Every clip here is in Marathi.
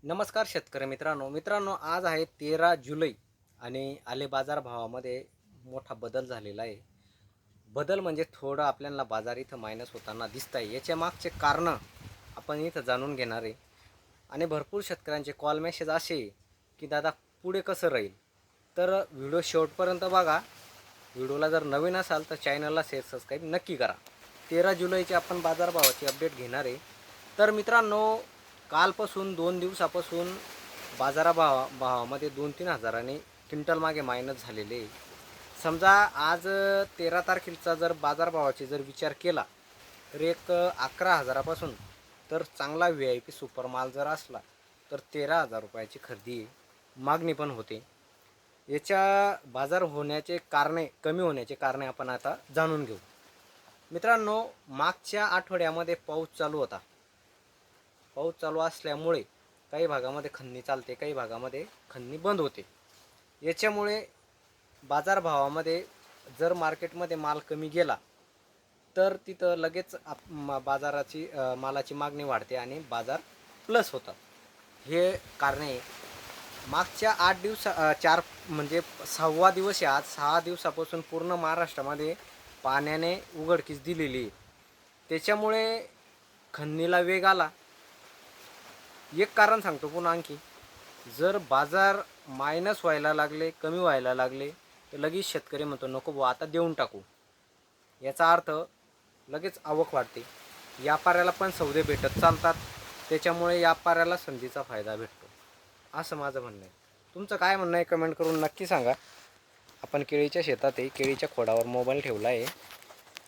नमस्कार शेतकरी मित्रांनो आज आहे 13 जुलै आणि आले बाजार भावामध्ये मोठा बदल झालेला आहे. बदल म्हणजे थोडं आपल्याला बाजार इथं मायनस होताना दिसत आहे. याच्या मागचे कारण आपण इथं जाणून घेणार आहे. आणि भरपूर शेतकऱ्यांचे कॉल मेसेज असे की दादा पुढे कसं राहील, तर व्हिडिओ शेवटपर्यंत बघा. व्हिडिओला जर नवीन असाल तर चॅनलला सबस्क्राईब नक्की करा. 13 जुलैची आपण बाजारभावाची अपडेट घेणार आहे. तर मित्रांनो, कालपासून 2 दिवसापासून भावामध्ये 2-3 हजारांनी क्विंटल मागे मायनस झालेले. समजा आज 13 तारखेचा जर बाजारभावाची जर विचार केला तर एक 11 हजारापासून तर चांगला VIP सुपर माल जर असला तर 13 हजार रुपयाची खरेदी मागणी पण होते. याच्या बाजार होण्याचे कारणे, कमी होण्याचे कारणे आपण आता जाणून घेऊ. मित्रांनो, मागच्या आठवड्यामध्ये पाऊस चालू होता. पाऊस चालू असल्यामुळे काही भागामध्ये खंदणी चालते, काही भागामध्ये खंदणी बंद होते. याच्यामुळे बाजारभावामध्ये जर मार्केटमध्ये माल कमी गेला तर तिथं लगेच मालाची मागणी वाढते आणि बाजार प्लस होतात. हे कारणे मागच्या 4 म्हणजे 6वा दिवस आहे आज. 6 दिवसापासून पूर्ण महाराष्ट्रामध्ये पाण्याने उघडकीस दिलेली. त्याच्यामुळे खंदणीला वेग आला. एक कारण सांगतो पुन्हा आणखी, जर बाजार मायनस व्हायला लागले, कमी व्हायला लागले तर लगेच शेतकरी म्हणतो नको बुवा आता देऊन टाकू. याचा अर्थ लगेच आवक वाढते. व्यापाऱ्याला पण सौदे भेटत चालतात. त्याच्यामुळे व्यापाऱ्याला संधीचा फायदा भेटतो, असं माझं म्हणणं आहे. तुमचं काय म्हणणं आहे कमेंट करून नक्की सांगा. आपण केळीच्या शेतात आहे, केळीच्या खोडावर मोबाईल ठेवला आहे.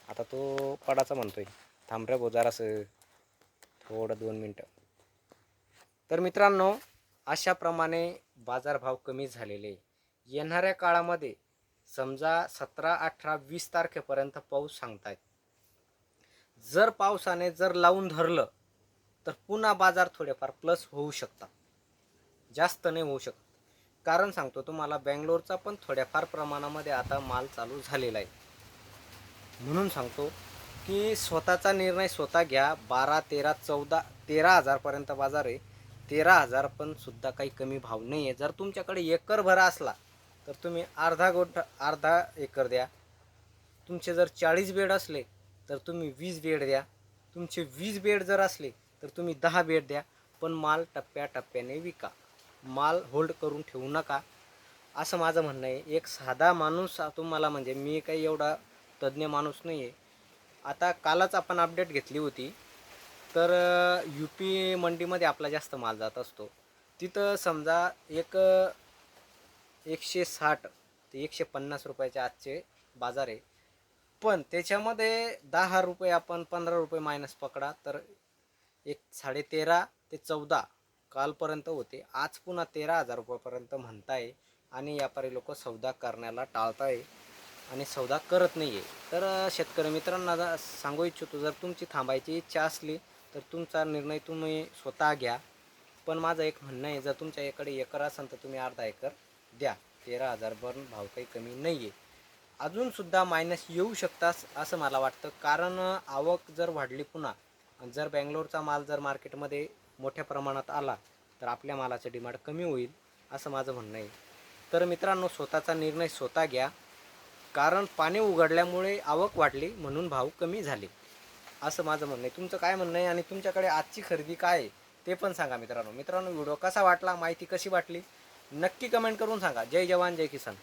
आता तो पडाचा म्हणतोय. थांब रे बोजार असं थोडं 2 मिनटं. तर मित्रांनो, अशाप्रमाणे बाजारभाव कमी झालेले. येणाऱ्या काळामध्ये समजा 17, 18, 20 तारखेपर्यंत पाऊस सांगतायत. जर पावसाने जर लावून धरलं तर पुन्हा बाजार थोडेफार प्लस होऊ शकतात, जास्त नाही होऊ शकत. कारण सांगतो तुम्हाला, बेंगलोरचा पण थोड्याफार प्रमाणामध्ये आता माल चालू झालेला आहे. म्हणून सांगतो की स्वतःचा निर्णय स्वतः घ्या. 12, 13, 14, 13 हजारपर्यंत बाजार आहे. 13 हजार पण सुद्धा काही कमी भाव नाही आहे. जर तुमच्याकडे एकर भरा असला तर तुम्ही अर्धा एकर द्या. तुमचे जर 40 बेड असले तर तुम्ही 20 बेड द्या. तुमचे 20 बेड जर असले तर तुम्ही 10 बेड द्या. पण माल टप्प्याटप्प्याने विका. माल होल्ड करून ठेवू नका, असं माझं म्हणणं आहे. एक साधा माणूस तुम्हाला, म्हणजे मी काही एवढा तज्ज्ञ माणूस नाही आहे. आता कालच आपण अपडेट घेतली होती. तर UP मंडीमध्ये आपला जास्त माल जात असतो. तिथं समजा 160 ते 150 रुपयाचे आजचे बाजार आहे. पण त्याच्यामध्ये 10 रुपये आपण 15 रुपये मायनस पकडा तर 13.5 ते 14 कालपर्यंत होते. आज पुन्हा 13 हजार रुपयापर्यंत म्हणताय आणि व्यापारी लोक सौदा करण्याला टाळताय आणि सौदा करत नाही आहे. तर शेतकरी मित्रांना सांगू इच्छितो, जर तुमची थांबायची इच्छा असली तर तुमचा निर्णय तुम्ही स्वतः घ्या. पण माझं एक म्हणणं आहे, जर तुमच्याकडे एकर असेल तर तुम्ही अर्धा एकर द्या. 13 हजार पण भाव काही कमी नाही आहे. अजूनसुद्धा मायनस येऊ शकतात असं मला वाटतं. कारण आवक जर वाढली पुन्हा, जर बेंगलोरचा माल जर मार्केटमध्ये मोठ्या प्रमाणात आला तर आपल्या मालाचं डिमांड कमी होईल, असं माझं म्हणणं आहे. तर मित्रांनो, स्वतःचा निर्णय स्वतः घ्या. कारण पाणी उघडल्यामुळे आवक वाढली म्हणून भाव कमी झाले, असं माझं म्हणणं आहे. तुमचं काय म्हणणं आहे आणि तुमच्याकडे आजची खरेदी काय आहे ते पण सांगा. मित्रांनो व्हिडिओ कसा वाटला, माहिती कशी वाटली नक्की कमेंट करून सांगा. जय जवान जय किसान.